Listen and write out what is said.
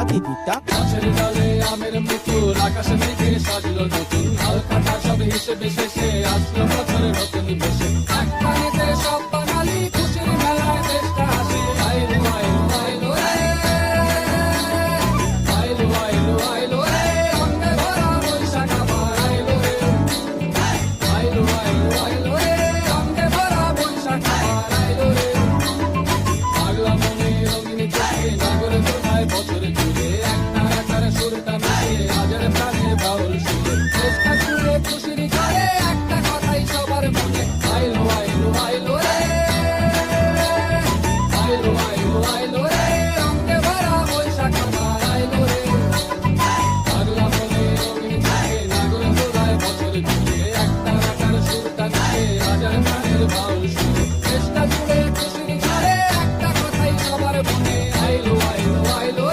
দিদিটা। গাছের ডালে আমের মুকুল, আকাশে মেঘে সাজলো নতুন, হালখাতা সব হিসেবে শেষে আসলো বছরের নতুন বেশে। এক পানেতে সব বাঙালি খুশির মেলায় দেশটা হাসে। আইলো আইলো আইলো রে, আইলো আইলো আইলো রে, রঙে ভরা বৈশাখ আবার আইলো রে। আইলো আইলো আইলো রে, রঙে ভরা বৈশাখ আবার আইলো রে। পাগলা মনে রঙিন চোখে নাগরে দোলায় বছর জুড়ে, একটা আকার সুরটা মিশে হাজার প্রাণের বাউল সুরে। চেষ্টা জুড়ে খুশির ঘরে একটা কথাই সবার মনে, আইলো আইলো আইলো রে, আইলো আইলো আইলো রে, রঙে ভরা বৈশাখ আবার আইলো রে। পাগলা মনে রঙিন চোখে নাগরে দোলায় বছর জুড়ে, একটা আকার সুরটা মিশে হাজার প্রাণের বাউল সুরে। চেষ্টা জুড়ে খুশির ঘরে একটা কথাই সবার মনে, আইলো আইলো আইলো